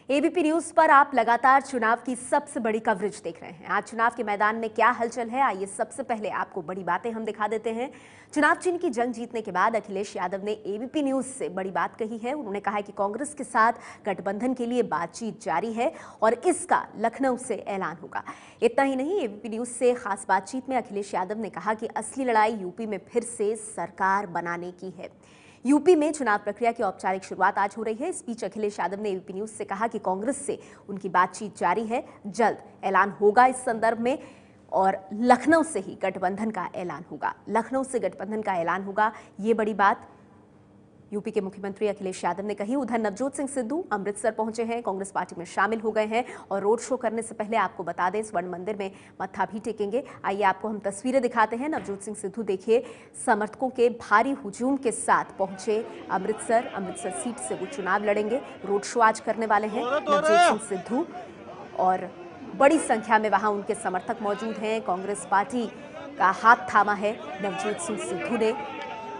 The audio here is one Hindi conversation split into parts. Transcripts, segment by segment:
एबीपी न्यूज पर आप लगातार चुनाव की सबसे बड़ी कवरेज देख रहे हैं। आज चुनाव के मैदान में क्या हलचल है, आइए सबसे पहले आपको बड़ी बातें हम दिखा देते हैं। चुनाव चिन्ह की जंग जीतने के बाद अखिलेश यादव ने एबीपी न्यूज से बड़ी बात कही है। उन्होंने कहा है कि कांग्रेस के साथ गठबंधन के लिए बातचीत जारी है और इसका लखनऊ से ऐलान होगा। इतना ही नहीं, एबीपी न्यूज से खास बातचीत में अखिलेश यादव ने कहा कि असली लड़ाई यूपी में फिर से सरकार बनाने की है। यूपी में चुनाव प्रक्रिया की औपचारिक शुरुआत आज हो रही है। इस बीच अखिलेश यादव ने एबीपी न्यूज से कहा कि कांग्रेस से उनकी बातचीत जारी है, जल्द ऐलान होगा इस संदर्भ में और लखनऊ से ही गठबंधन का ऐलान होगा। लखनऊ से गठबंधन का ऐलान होगा, ये बड़ी बात यूपी के मुख्यमंत्री अखिलेश यादव ने कही। उधर नवजोत सिंह सिद्धू अमृतसर पहुंचे हैं, कांग्रेस पार्टी में शामिल हो गए हैं और रोड शो करने से पहले आपको बता दें स्वर्ण मंदिर में मत्था भी टेकेंगे। आइए आपको हम तस्वीरें दिखाते हैं। नवजोत सिंह सिद्धू देखिए समर्थकों के भारी हुजूम के साथ पहुंचे अमृतसर सीट से वो चुनाव लड़ेंगे। रोड शो आज करने वाले हैं नवजोत सिंह सिद्धू और बड़ी संख्या में वहां उनके समर्थक मौजूद हैं। कांग्रेस पार्टी का हाथ थामा है नवजोत सिंह सिद्धू ने।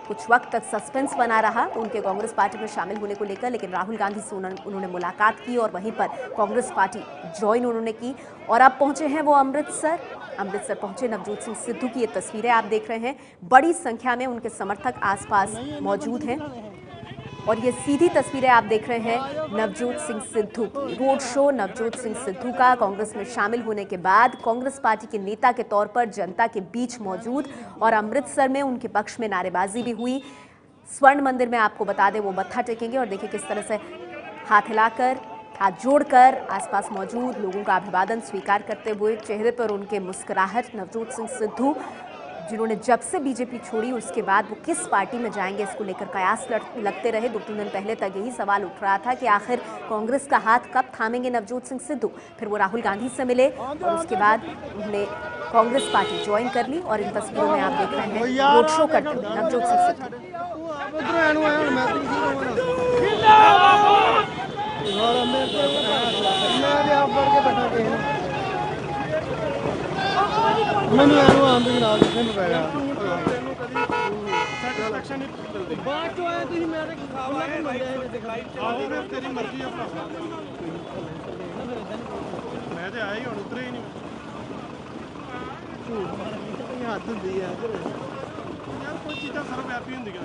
कुछ वक्त तक सस्पेंस बना रहा उनके कांग्रेस पार्टी में शामिल होने को लेकर, लेकिन राहुल गांधी से उन्होंने मुलाकात की और वहीं पर कांग्रेस पार्टी ज्वाइन उन्होंने की और अब पहुंचे हैं वो अमृतसर पहुंचे नवजोत सिंह सिद्धू की ये तस्वीरें आप देख रहे हैं। बड़ी संख्या में उनके समर्थक आसपास मौजूद हैं और ये सीधी तस्वीरें आप देख रहे हैं नवजोत सिंह सिद्धू की। रोड शो नवजोत सिंह सिद्धू का कांग्रेस में शामिल होने के बाद कांग्रेस पार्टी के नेता के तौर पर जनता के बीच मौजूद और अमृतसर में उनके पक्ष में नारेबाजी भी हुई। स्वर्ण मंदिर में आपको बता दें वो मत्था टेकेंगे और देखिए किस तरह से हाथ हिलाकर, हाथ जोड़कर आसपास मौजूद लोगों का अभिवादन स्वीकार करते हुए, चेहरे पर उनके मुस्कुराहट। नवजोत सिंह सिद्धू जिन्होंने जब से बीजेपी छोड़ी उसके बाद वो किस पार्टी में जाएंगे इसको लेकर कयास लगते रहे। 2-3 दिन पहले तक यही सवाल उठ रहा था कि आखिर कांग्रेस का हाथ कब थामेंगे नवजोत सिंह सिद्धू। फिर वो राहुल गांधी से मिले और उसके बाद उन्होंने कांग्रेस पार्टी ज्वाइन कर ली और इन तस्वीरों में आप देख रहे हैं रोड शो करते हुए नवजोत सिंह सिद्धू। ਮੈਨੂੰ ਇਹਨੂੰ ਆਂਦੇ ਨਾਲ ਦੇਖਣ ਨੂੰ ਪੈ ਗਿਆ ਸੈਟੀਸਫੈਕਸ਼ਨ ਨਹੀਂ ਮਿਲਦੀ ਬਾਅਦ ਚੋਂ ਆਏ ਤੁਸੀਂ ਮੇਰੇ ਮੁਕਾਬਲਾ ਨਹੀਂ ਮੰਨਦੇ ਆਓ ਫਿਰ ਤੇਰੀ ਮਰਜ਼ੀ ਆ ਭਰਾ ਮੈਂ ਤੇ ਆਇਆ ਹੀ ਹੁਣ ਉਤਰੇ ਹੀ ਨਹੀਂ ਝੂਠ ਮਾਰਨੀ ਹੱਦ ਹੁੰਦੀ ਆ ਯਾਰ ਕੋਈ ਚੀਜ਼ਾਂ ਸਰਵਵਿਆਪੀ ਹੁੰਦੀਆਂ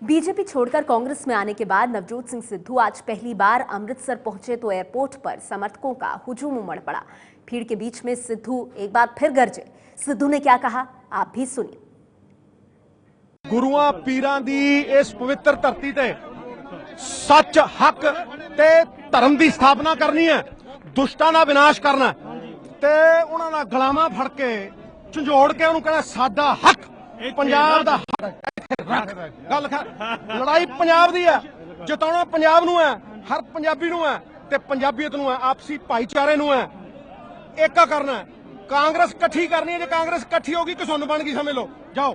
बीजेपी छोड़कर कांग्रेस में आने के बाद नवजोत सिंह सिद्धू आज पहली बार अमृतसर पहुंचे तो एयरपोर्ट पर समर्थकों का हुजूम उमड़ पड़ा। भीड़ के बीच में सिद्धू एक बार फिर गरजे। सिद्धू ने क्या कहा आप भी सुनिए। गुरुआं पीरां दी इस पवित्र धरती ते सच हक ते धर्म की स्थापना करनी है, दुष्टां दा विनाश करना ते उन्हां दा गलामा फड़ के झंझोड़ के उन्होंने कहना साडा हक पंजाब दा गल लड़ाई पंजाब दी है, जिताउणा पंजाब नूं है, हर पंजाबी नूं है ते पंजाबीयत नूं है, आपसी भाईचारे नूं है, एका करना है। कांग्रेस इकट्ठी करनी है, जो कांग्रेस इकट्ठी होगी कि सुन बन गई समझ लो जाओ।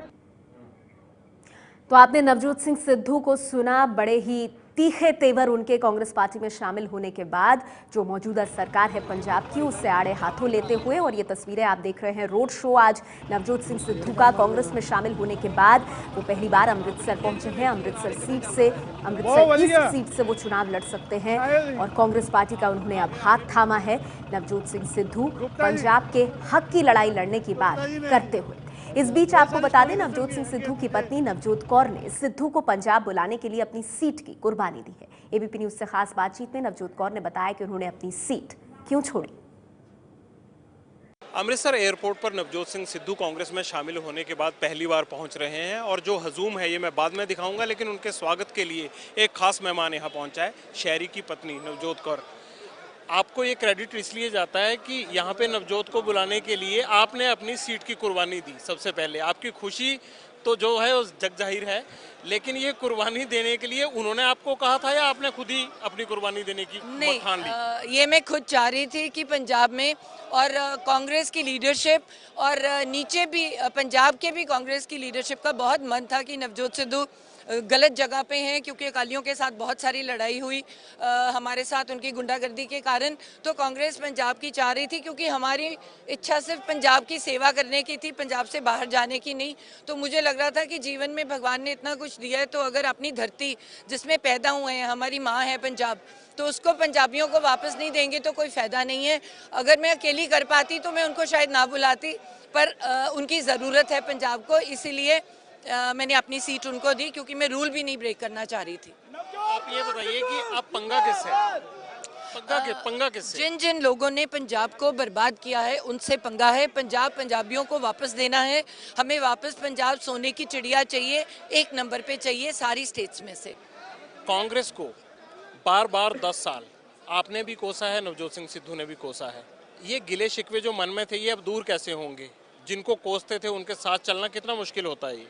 तो आपने नवजोत सिंह सिद्धू को सुना, बड़े ही तीखे तेवर उनके कांग्रेस पार्टी में शामिल होने के बाद जो मौजूदा सरकार है पंजाब की उससे आड़े हाथों लेते हुए। और ये तस्वीरें आप देख रहे हैं रोड शो आज नवजोत सिंह सिद्धू का कांग्रेस में शामिल होने के बाद वो पहली बार अमृतसर पहुंचे हैं। अमृतसर ईस्ट सीट से वो चुनाव लड़ सकते हैं और कांग्रेस पार्टी का उन्होंने अब हाथ थामा है। नवजोत सिंह सिद्धू पंजाब के हक की लड़ाई लड़ने की बात करते हुए। इस बीच आपको बता दें नवजोत सिंह सिद्धू की पत्नी नवजोत कौर ने सिद्धू को पंजाब बुलाने के लिए अपनी सीट की कुर्बानी दी है। एबीपी न्यूज से खास बातचीत में नवजोत कौर ने बताया कि उन्होंने अपनी सीट क्यों छोड़ी। अमृतसर एयरपोर्ट पर नवजोत सिंह सिद्धू कांग्रेस में शामिल होने के बाद पहली बार पहुंच रहे हैं और जो हजूम है ये मैं बाद में दिखाऊंगा, लेकिन उनके स्वागत के लिए एक खास मेहमान यहाँ पहुंचा है, शहरी की पत्नी नवजोत कौर। आपको ये क्रेडिट इसलिए जाता है कि यहाँ पे नवजोत को बुलाने के लिए आपने अपनी सीट की कुर्बानी दी। सबसे पहले आपकी खुशी तो जो है उस जग जाहिर है, लेकिन ये कुर्बानी देने के लिए उन्होंने आपको कहा था या आपने खुद ही अपनी कुर्बानी देने की ठान ली? ये मैं खुद चाह रही थी कि पंजाब में और कांग्रेस की लीडरशिप और नीचे भी पंजाब के भी कांग्रेस की लीडरशिप का बहुत मन था कि नवजोत सिद्धू गलत जगह पे हैं, क्योंकि अकालियों के साथ बहुत सारी लड़ाई हुई हमारे साथ उनकी गुंडागर्दी के कारण। तो कांग्रेस पंजाब की चाह रही थी, क्योंकि हमारी इच्छा सिर्फ पंजाब की सेवा करने की थी, पंजाब से बाहर जाने की नहीं। तो मुझे लग रहा था कि जीवन में भगवान ने इतना कुछ दिया है, तो अगर अपनी धरती जिसमें पैदा हुए हैं, हमारी माँ है पंजाब, तो उसको पंजाबियों को वापस नहीं देंगे तो कोई फ़ायदा नहीं है। अगर मैं अकेली कर पाती तो मैं उनको शायद ना बुलाती, पर उनकी ज़रूरत है पंजाब को, इसीलिए मैंने अपनी सीट उनको दी, क्योंकि मैं रूल भी नहीं ब्रेक करना चाह रही थी। आप ये बताइए कि आप पंगा किससे पंगा किससे? जिन जिन लोगों ने पंजाब को बर्बाद किया है उनसे पंगा है। पंजाब पंजाबियों को वापस देना है। हमें वापस पंजाब सोने की चिड़िया चाहिए, एक नंबर पे चाहिए सारी स्टेट्स में से। कांग्रेस को बार बार 10 साल आपने भी कोसा है, नवजोत सिंह सिद्धू ने भी कोसा है। ये गिले शिकवे जो मन में थे ये अब दूर कैसे होंगे? जिनको कोसते थे उनके साथ चलना कितना मुश्किल होता है ये?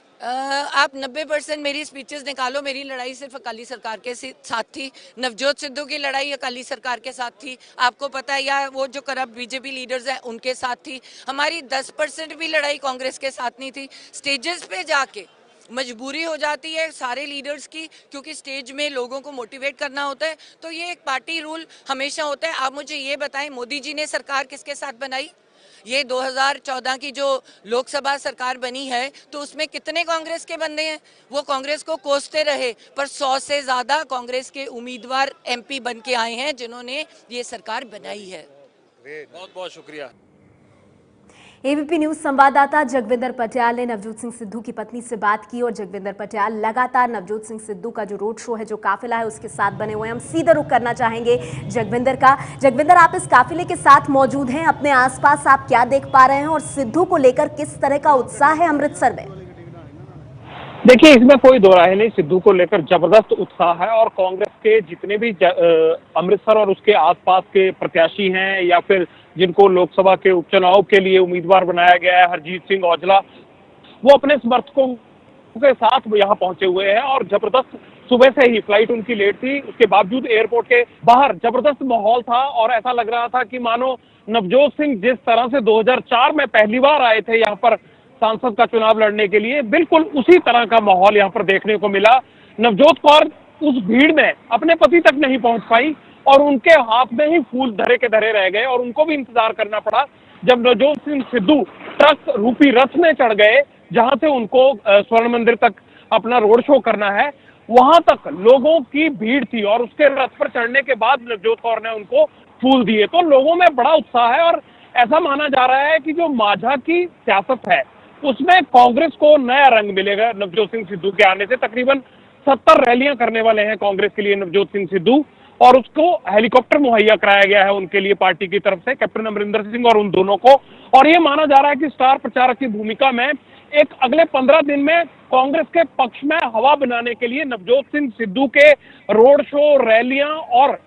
आप 90% मेरी स्पीचेस निकालो, मेरी लड़ाई सिर्फ अकाली सरकार के साथ थी। नवजोत सिद्धू की लड़ाई अकाली सरकार के साथ थी, आपको पता है, या वो जो करप्ट बीजेपी लीडर्स हैं उनके साथ थी। हमारी 10% भी लड़ाई कांग्रेस के साथ नहीं थी। स्टेजेस पे जाके मजबूरी हो जाती है सारे लीडर्स की, क्योंकि स्टेज में लोगों को मोटिवेट करना होता है, तो ये एक पार्टी रूल हमेशा होता है। आप मुझे ये बताएं, मोदी जी ने सरकार किसके साथ बनाई? ये 2014 की जो लोकसभा सरकार बनी है, तो उसमें कितने कांग्रेस के बंदे हैं? वो कांग्रेस को कोसते रहे, पर 100 से ज़्यादा कांग्रेस के उम्मीदवार MP बन के आए हैं जिन्होंने ये सरकार बनाई है। बहुत बहुत शुक्रिया। एबीपी न्यूज संवाददाता जगविंदर पटियाल ने नवजोत सिंह सिद्धू की पत्नी से बात की और जगविंदर पटियाल लगातार नवजोत सिंह सिद्धू का जो रोड शो है, जो काफिला है, उसके साथ बने हुए हैं। हम सीधा रुख करना चाहेंगे जगविंदर का। जगविंदर, आप इस काफिले के साथ मौजूद हैं, अपने आसपास आप क्या देख पा रहे हैं और सिद्धू को लेकर किस तरह का उत्साह है अमृतसर में? देखिए, इसमें कोई दो राय नहीं, सिद्धू को लेकर जबरदस्त उत्साह है और कांग्रेस के जितने भी अमृतसर और उसके आसपास के प्रत्याशी हैं या फिर जिनको लोकसभा के उपचुनाव के लिए उम्मीदवार बनाया गया है, हरजीत सिंह औजला, वो अपने समर्थकों के साथ यहाँ पहुंचे हुए हैं। और जबरदस्त, सुबह से ही फ्लाइट उनकी लेट थी, उसके बावजूद एयरपोर्ट के बाहर जबरदस्त माहौल था और ऐसा लग रहा था कि मानो नवजोत सिंह जिस तरह से 2004 में पहली बार आए थे यहाँ पर सांसद का चुनाव लड़ने के लिए, बिल्कुल उसी तरह का माहौल यहाँ पर देखने को मिला। नवजोत कौर उस भीड़ में अपने पति तक नहीं पहुंच पाई और उनके हाथ में ही फूल धरे के धरे रह गए और उनको भी इंतजार करना पड़ा जब नवजोत सिंह सिद्धू ट्रक रूपी रथ में चढ़ गए, जहां से उनको स्वर्ण मंदिर तक अपना रोड शो करना है। वहां तक लोगों की भीड़ थी और उसके रथ पर चढ़ने के बाद नवजोत कौर ने उनको फूल दिए। तो लोगों में बड़ा उत्साह है और ऐसा माना जा रहा है कि जो माझा की सियासत है उसमें कांग्रेस को नया रंग मिलेगा नवजोत सिंह सिद्धू के आने से। तकरीबन 70 रैलियां करने वाले हैं कांग्रेस के लिए नवजोत सिंह सिद्धू और उसको हेलीकॉप्टर मुहैया कराया गया है उनके लिए पार्टी की तरफ से, कैप्टन अमरिंदर सिंह और उन दोनों को। और ये माना जा रहा है कि स्टार प्रचारक की भूमिका में एक अगले 15 दिन में कांग्रेस के पक्ष में हवा बनाने के लिए नवजोत सिंह सिद्धू के रोड शो, रैलियां और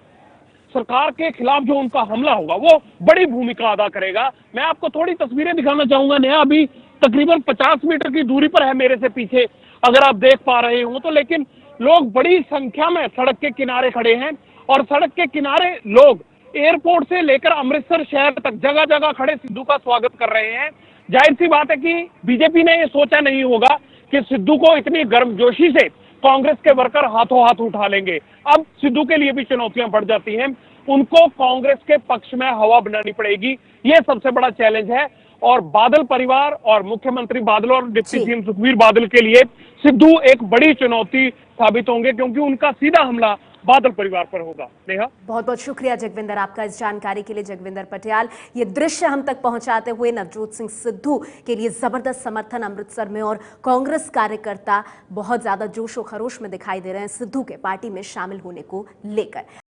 सरकार के खिलाफ जो उनका हमला होगा वो बड़ी भूमिका अदा करेगा। मैं आपको थोड़ी तस्वीरें दिखाना चाहूंगा। नया अभी तकरीबन 50 मीटर की दूरी पर है मेरे से पीछे, अगर आप देख पा रहे हो तो, लेकिन लोग बड़ी संख्या में सड़क के किनारे खड़े हैं और सड़क के किनारे लोग एयरपोर्ट से लेकर अमृतसर शहर तक जगह जगह खड़े सिद्धू का स्वागत कर रहे हैं। जाहिर सी बात है कि बीजेपी ने ये सोचा नहीं होगा कि सिद्धू को इतनी गर्मजोशी से कांग्रेस के वर्कर हाथों हाथ उठा लेंगे। अब सिद्धू के लिए भी चुनौतियां बढ़ जाती हैं, उनको कांग्रेस के पक्ष में हवा बनानी पड़ेगी, ये सबसे बड़ा चैलेंज है। और बादल परिवार और मुख्यमंत्री बादल और डिप्टी सीएम सुखबीर बादल के लिए सिद्धू एक बड़ी चुनौती साबित होंगे, क्योंकि उनका सीधा हमला बादल परिवार पर होगा। नेहा, बहुत बहुत शुक्रिया जगविंदर आपका इस जानकारी के लिए। जगविंदर पटियाल, ये दृश्य हम तक पहुंचाते हुए नवजोत सिंह सिद्धू के लिए जबरदस्त समर्थन अमृतसर में और कांग्रेस कार्यकर्ता बहुत ज्यादा जोश और खरोश में दिखाई दे रहे हैं सिद्धू के पार्टी में शामिल होने को लेकर।